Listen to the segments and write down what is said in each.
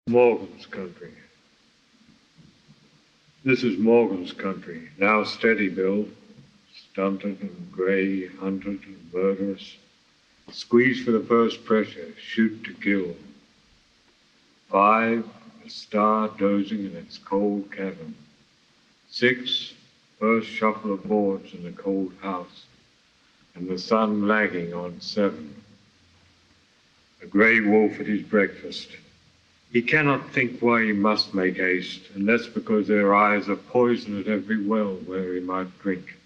Morgan's country. This is Morgan's country, now steady built, stunted and grey, hunted and murderous. Squeeze for the first pressure, shoot to kill. 5, a star dozing in its cold cavern. 6, first shuffle of boards in the cold house, and the sun lagging on 7. A grey wolf at his breakfast. He cannot think why he must make haste, unless because their eyes are poison at every well where he might drink,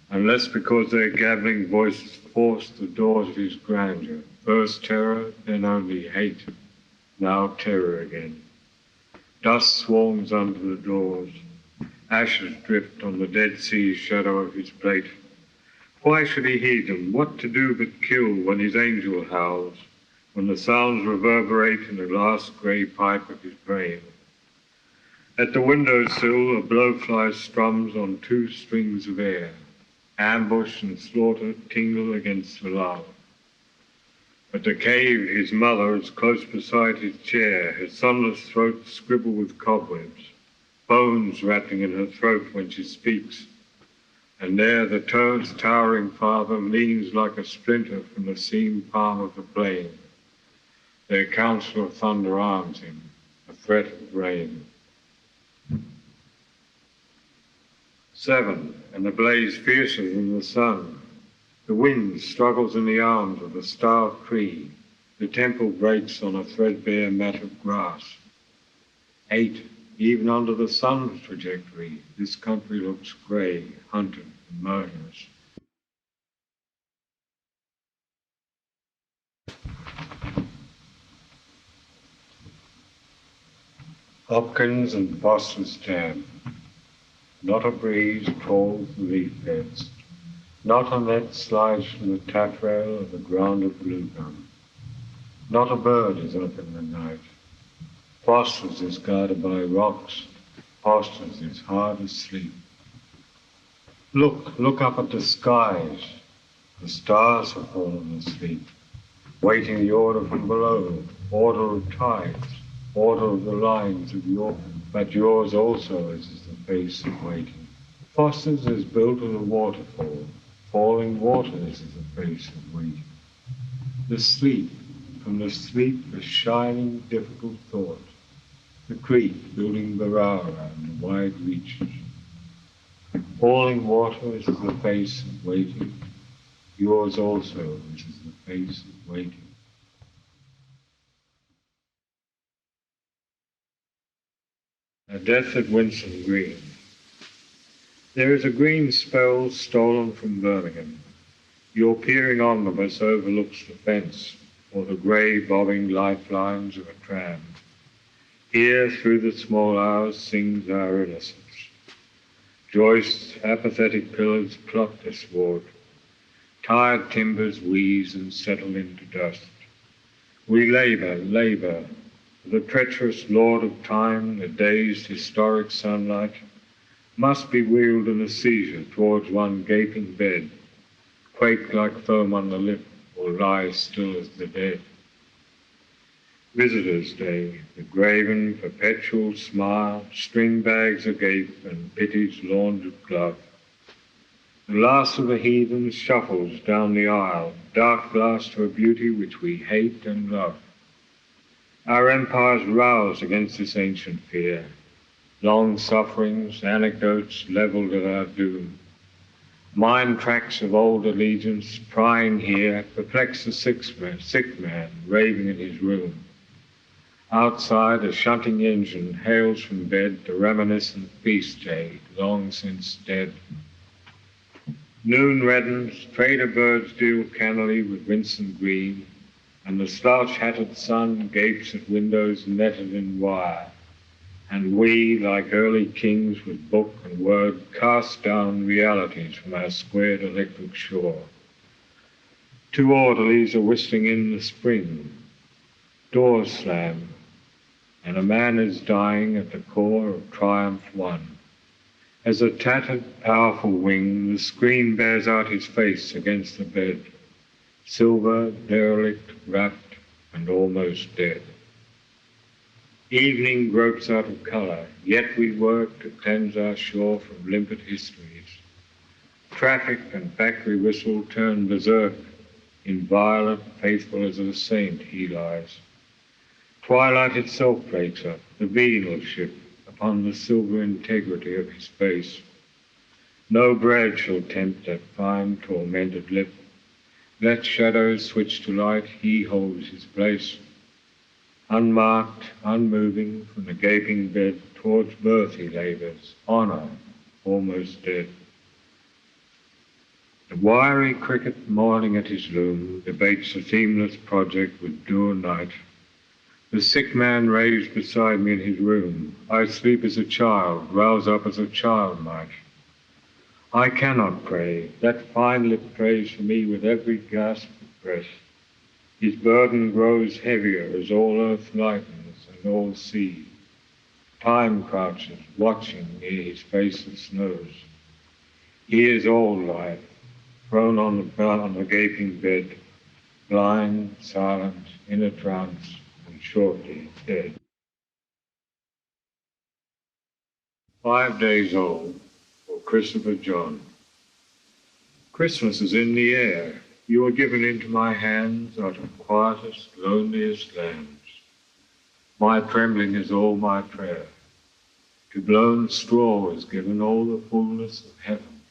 unless because their gabbling voices force the doors of his grandeur, first terror, then only hate, now terror again. Dust swarms under the doors, ashes drift on the Dead Sea shadow of his plate. Why should he heed them? What to do but kill when his angel howls, when the sounds reverberate in the last grey pipe of his brain? At the windowsill, a blowfly strums on 2 strings of air. Ambush and slaughter tingle against the lull. At the cave, his mother is close beside his chair, her sunless throat scribbled with cobwebs, bones rattling in her throat when she speaks. And there the toad's towering father leans like a splinter from the seamed palm of the plain. Their counsel of thunder arms him, a threat of rain. 7, and the blaze fiercer than the sun. The wind struggles in the arms of the starved tree. The temple breaks on a threadbare mat of grass. 8, even under the sun's trajectory, this country looks grey, hunted, and murderous. Hopkins and Foster's Dam. Not a breeze trawls the leaf beds. Not a net slides from the taffrail of the grounded bluegum. Not a bird is up in the night. Foster's is guarded by rocks. Foster's is hard asleep. Look up at the skies. The stars have fallen asleep, waiting the order from below, order of tides, order of the lines of yours, but yours also is the face of waiting. Foster's is built of a waterfall, falling waters is the face of waiting. The sleep, from the sleep a shining, difficult thought, the creek building Barara and the wide reaches. Falling water is the face of waiting, yours also is the face of waiting. A death at Winson Green. There is a green spell stolen from Birmingham. Your peering omnibus overlooks the fence or the grey bobbing lifelines of a tram. Here through the small hours sings our innocence. Joist's apathetic pillars plot this ward. Tired timbers wheeze and settle into dust. We labour, the treacherous lord of time, the dazed historic sunlight, must be wheeled in a seizure towards one gaping bed, quake like foam on the lip, or lie still as the dead. Visitors' Day, the graven, perpetual smile, string bags agape, and pity's laundered glove. The last of the heathens shuffles down the aisle, dark glass to a beauty which we hate and love. Our empires rouse against this ancient fear, long sufferings, anecdotes levelled at our doom. Mind tracks of old allegiance prying here perplex the sick man raving in his room. Outside, a shunting engine hails from bed the reminiscent feast day, long since dead. Noon reddens, trader birds deal cannily with Winson Green, and the slouch-hatted sun gapes at windows netted in wire, and we, like early kings with book and word, cast down realities from our squared electric shore. 2 orderlies are whistling in the spring. Doors slam, and a man is dying at the core of Triumph 1. As a tattered, powerful wing, the screen bears out his face against the bed, silver, derelict, wrapped, and almost dead. Evening gropes out of colour, yet we work to cleanse our shore from limpid histories. Traffic and factory whistle turn berserk, inviolate, faithful as a saint he lies. Twilight itself breaks up, the venal ship, upon the silver integrity of his face. No bread shall tempt that fine tormented lip. Let shadows switch to light, he holds his place. Unmarked, unmoving, from the gaping bed, towards birth he labours, honour, almost dead. The wiry cricket moiling at his loom debates a themeless project with dew and night. The sick man raised beside me in his room. I sleep as a child, rouse up as a child might. I cannot pray. That fine lip prays for me with every gasp of breath. His burden grows heavier as all earth lightens and all sea. Time crouches, watching near his faceless nose. He is all life, thrown on the gaping bed, blind, silent, in a trance, and shortly dead. 5 days old, for Christopher John. Christmas is in the air. You are given into my hands out of quietest, loneliest lands. My trembling is all my prayer. To blown straw is given all the fullness of heaven.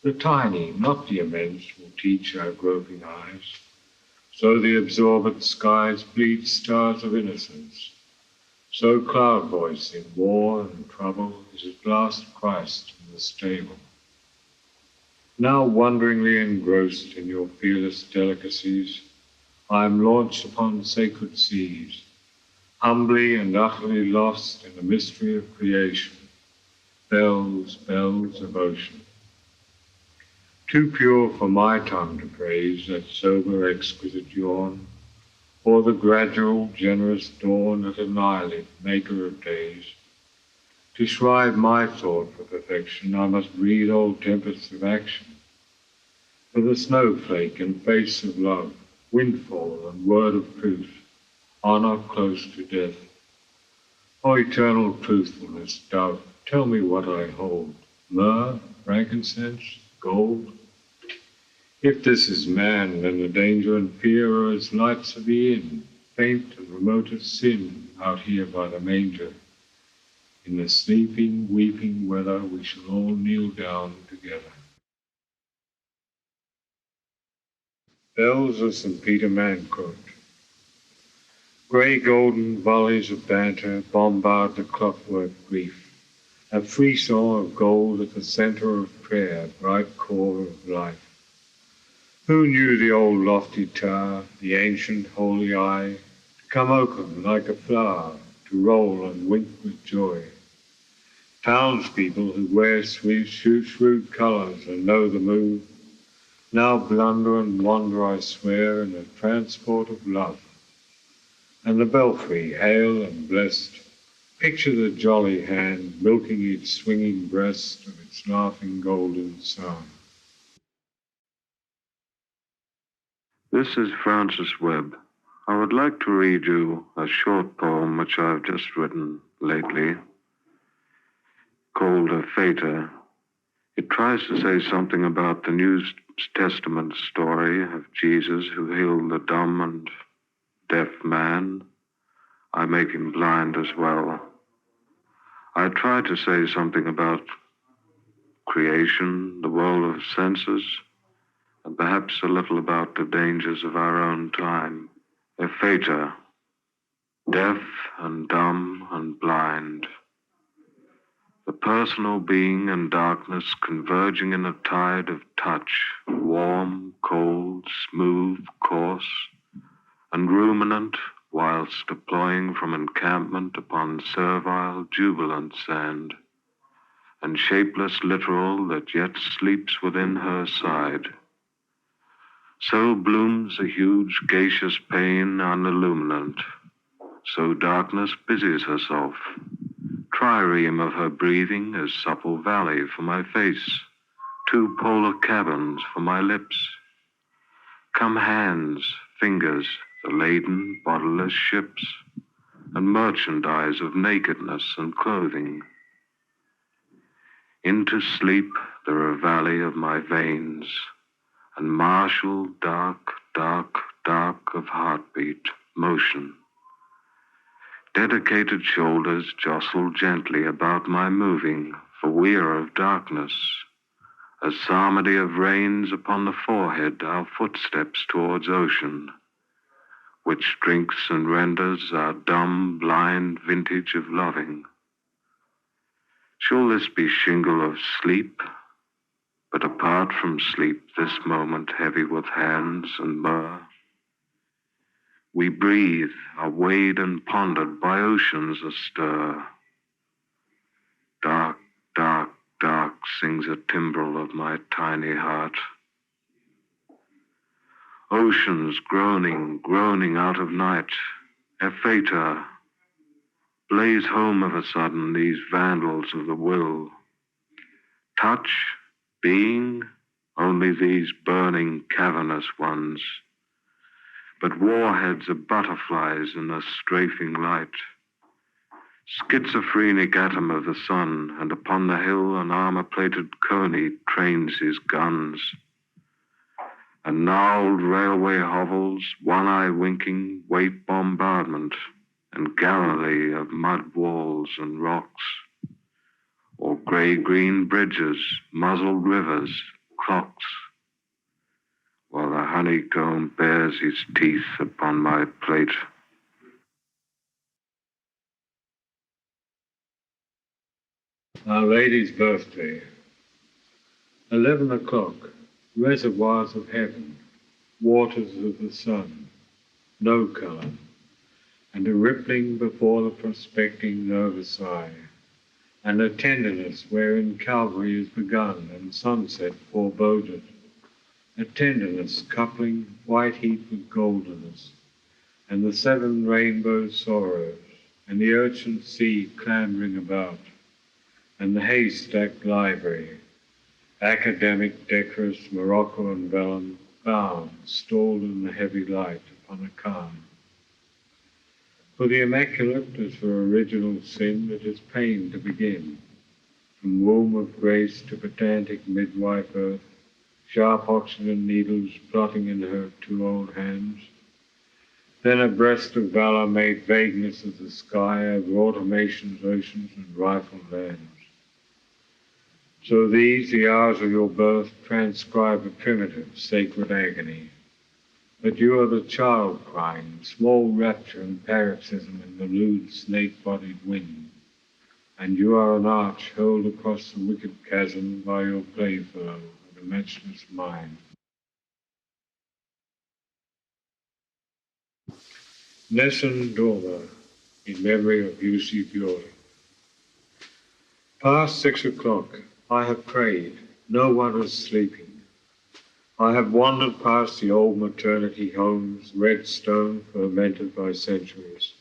The tiny, not the immense, will teach our groping eyes. So the absorbent skies bleed stars of innocence. So cloud voice in war and trouble is at last Christ in the stable. Now wonderingly engrossed in your fearless delicacies, I am launched upon sacred seas, humbly and utterly lost in the mystery of creation, bells, bells of ocean. Too pure for my tongue to praise that sober, exquisite yawn, or the gradual, generous dawn that annihilate, maker of days. To shrive my thought for perfection, I must read old tempests of action. For the snowflake and face of love, windfall and word of truth, honor close to death. O eternal truthfulness, dove, tell me what I hold, myrrh, frankincense, gold? If this is man, then the danger and fear are as lights of the inn, faint and remote as sin, out here by the manger. In the sleeping, weeping weather, we shall all kneel down together. Bells of St. Peter Mancourt. Grey golden volleys of banter bombard the clockwork grief, a frisson of gold at the centre of prayer, bright core of life. Who knew the old lofty tower, the ancient holy eye, to come open like a flower, to roll and wink with joy? Townspeople who wear shrewd colours and know the move, now blunder and wander, I swear, in a transport of love. And the belfry, hail and blessed, picture the jolly hand milking its swinging breast of its laughing golden sound. This is Francis Webb. I would like to read you a short poem which I've just written lately, called A Feta. It tries to say something about the New Testament story of Jesus who healed the dumb and deaf man. I make him blind as well. I try to say something about creation, the world of senses, and perhaps a little about the dangers of our own time. A Feta, deaf and dumb and blind. The personal being and darkness converging in a tide of touch, warm, cold, smooth, coarse, and ruminant, whilst deploying from encampment upon servile, jubilant sand, and shapeless literal that yet sleeps within her side. So blooms a huge gaseous pain unilluminant, so darkness busies herself. Trireme of her breathing is supple valley for my face, 2 polar caverns for my lips. Come hands, fingers, the laden, bodiless ships, and merchandise of nakedness and clothing. Into sleep there a valley of my veins, and martial, dark, dark, dark of heartbeat, motion. Dedicated shoulders jostle gently about my moving, for we are of darkness. A psalmody of rains upon the forehead, our footsteps towards ocean, which drinks and renders our dumb, blind vintage of loving. Shall this be shingle of sleep? But apart from sleep, this moment heavy with hands and myrrh, we breathe, are weighed and pondered by oceans astir. Dark, dark, dark sings a timbrel of my tiny heart. Oceans groaning, groaning out of night, Ephrata, blaze home of a sudden these vandals of the will. Touch, being, only these burning, cavernous ones, but warheads of butterflies in the strafing light. Schizophrenic atom of the sun, and upon the hill an armor-plated coney trains his guns. And gnarled railway hovels, one eye winking, wait bombardment, and Galilee of mud walls and rocks, or gray-green bridges, muzzled rivers, clocks, while the honeycomb bares his teeth upon my plate. Our Lady's birthday. 11 o'clock. Reservoirs of heaven, waters of the sun, no color, and a rippling before the prospecting nervous eye, and a tenderness wherein Calvary is begun and sunset foreboded, a tenderness coupling white heat with goldenness, and the 7 rainbow sorrows, and the urchin sea clambering about, and the haystack library, academic, decorous, Morocco and vellum, bound, stalled in the heavy light upon a calm. For the immaculate, as for original sin, it is pain to begin. From womb of grace to pedantic midwife earth, sharp oxygen needles plotting in her 2 old hands. Then a breast of valor made vagueness of the sky over automations, oceans, and rifled lands. So these, the hours of your birth, transcribe a primitive, sacred agony. But you are the child crying, small rapture and paroxysm in the lewd, snake-bodied wind. And you are an arch hurled across the wicked chasm by your playfellow of a matchless mind. Nessun Dorma, in memory of U.C. Fiore. Past 6 o'clock. I have prayed. No one is sleeping. I have wandered past the old maternity homes, red stone fermented by centuries.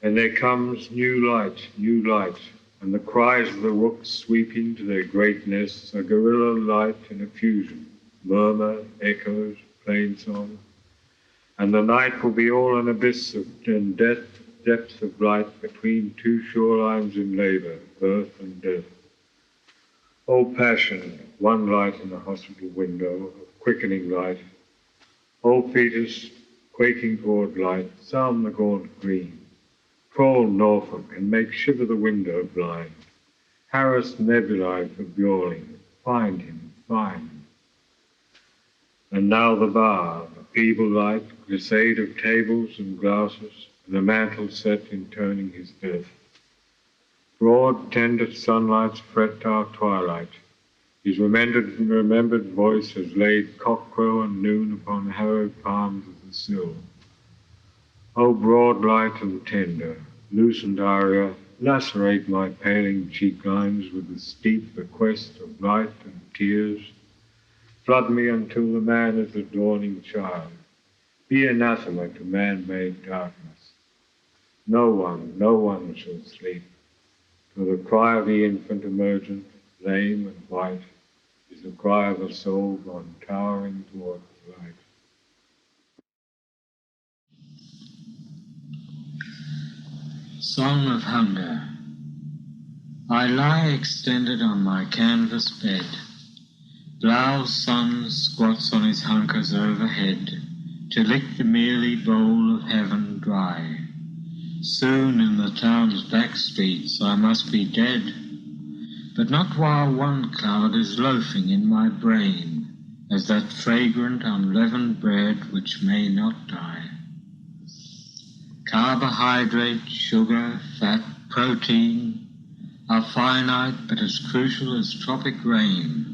And there comes new light, and the cries of the rooks sweeping to their great nests are guerrilla light in a fusion, murmur, echoes, plain song. And the night will be all an abyss and depth of light between 2 shorelines in labor, birth and death. O passion, one light in the hospital window, of quickening light. O fetus, quaking toward light, sound the gaunt green. Crawl Norfolk and make shiver the window blind. Harass nebulae for brawling. Find him, find. And now the bar, the feeble light, glissade of tables and glasses, and the mantle set in turning his death. Broad, tender sunlights fret our twilight. His remembered voice has laid cockcrow and noon upon the harrowed palms of the sill. O broad light and tender, loosened aria, lacerate my paling cheek lines with the steep bequest of light and tears. Flood me until the man is a dawning child. Be anathema to man-made darkness. No one shall sleep. For the cry of the infant emergent, lame and white, is the cry of a soul gone towering toward the light. Song of Hunger. I lie extended on my canvas bed. Blau's sun squats on his hunkers overhead to lick the mealy bowl of heaven dry. Soon in the town's back streets I must be dead, but not while one cloud is loafing in my brain as that fragrant unleavened bread which may not die. Carbohydrate, sugar, fat, protein are finite but as crucial as tropic rain.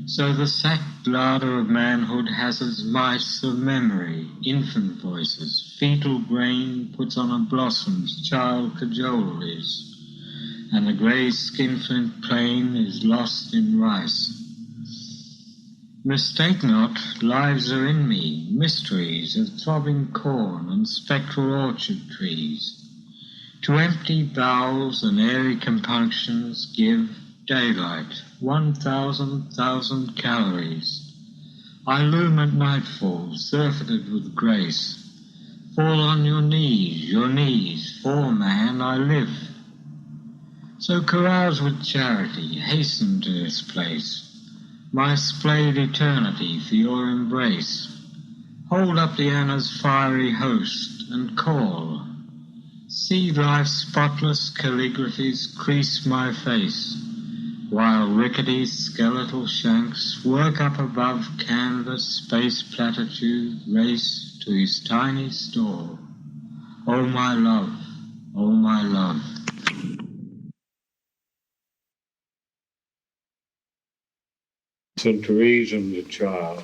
So the sacked larder of manhood has its mice of memory, infant voices, fetal grain puts on a blossom's child cajoleries, and the grey skinflint plain is lost in rice. Mistake not, lives are in me, mysteries of throbbing corn and spectral orchard trees. To empty bowels and airy compunctions give daylight, 1,000,000 calories. I loom at nightfall, surfeited with grace. Fall on your knees, for man I live. So carouse with charity, hasten to this place, my splayed eternity for your embrace. Hold up Diana's fiery host and call. See life's spotless calligraphies crease my face, while rickety skeletal shanks work up above canvas space platitude race to his tiny store. Oh my love, oh my love. St. Therese and the Child.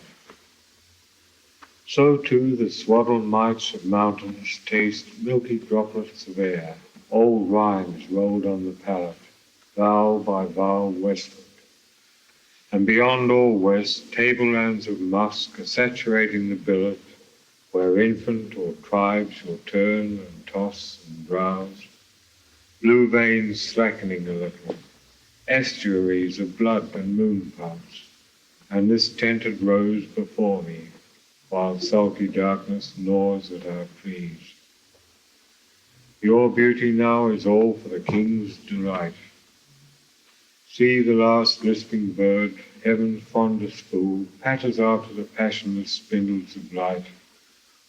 So too the swaddled mites of mountains taste milky droplets of air, old rhymes rolled on the palate, vowel by vowel westward. And beyond all west, tablelands of musk are saturating the billet, where infant or tribe shall turn and toss and drowse, blue veins slackening a little, estuaries of blood and moon pulse, and this tented rose before me, while sulky darkness gnaws at our trees. Your beauty now is all for the king's delight. See the last lisping bird, heaven's fondest fool, patters after the passionless spindles of light,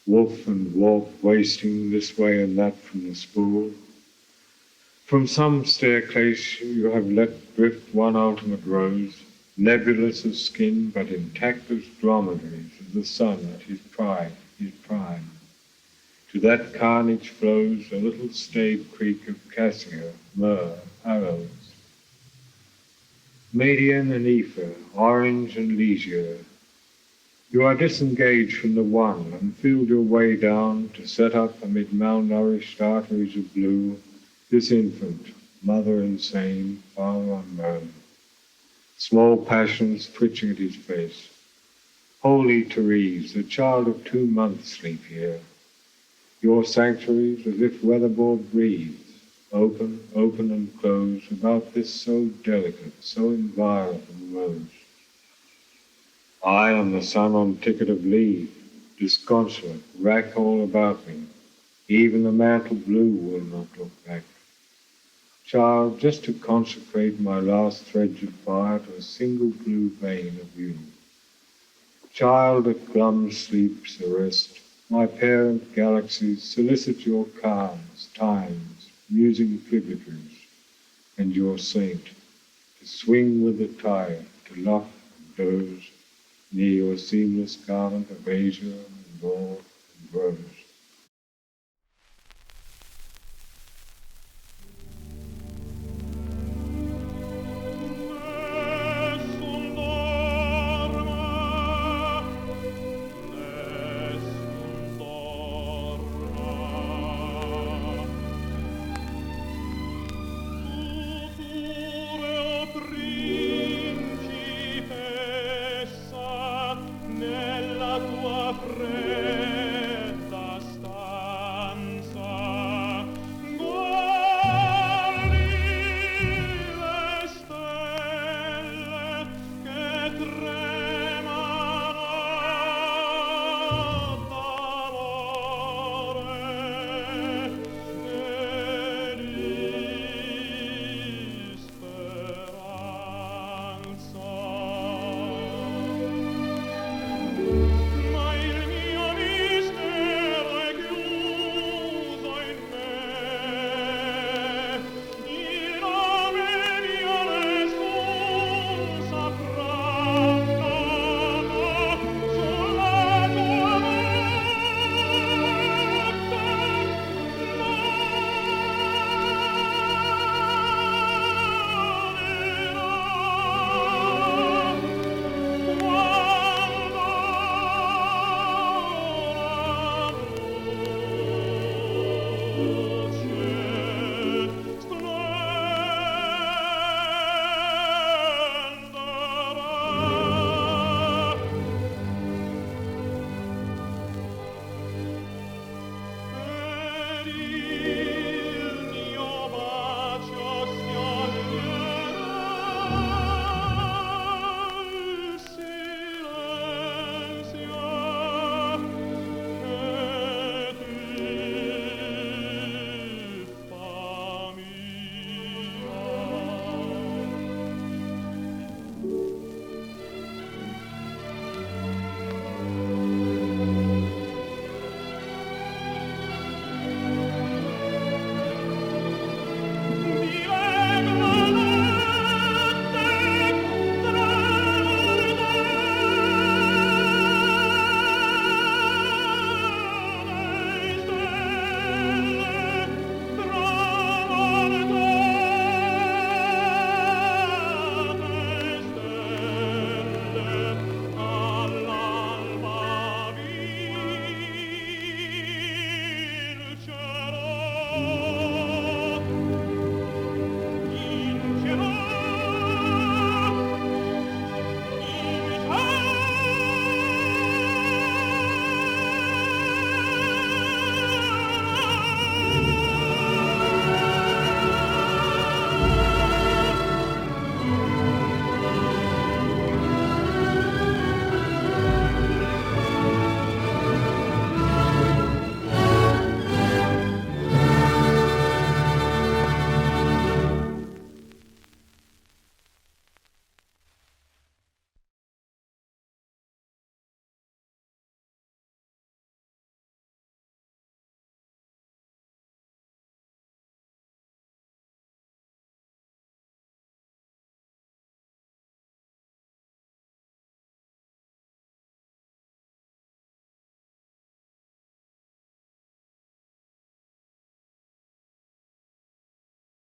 woof and warp wasting this way and that from the spool. From some staircase you have let drift one ultimate rose, nebulous of skin, but intact as dromedaries of the sun at his prime. To that carnage flows a little staid creek of cassia, myrrh, aloes. Median and Aoife, orange and leisure. You are disengaged from the one and feel your way down to set up amid malnourished arteries of blue this infant, mother insane, father unknown. Small passions twitching at his face. Holy Therese, the child of 2 months sleep here. Your sanctuaries, as if weatherboard breathes, open and close about this so delicate, so inviolate rose. I am the sun on ticket of leave, disconsolate, wrack all about me. Even the mantle blue will not look back. Child, just to consecrate my last threads of fire to a single blue vein of you. Child that glum sleeps arrest, my parent galaxies solicit your calms, times, musing tributaries, and your saint, to swing with the tide, to luff and doze, near your seamless garment of azure and gold and rose.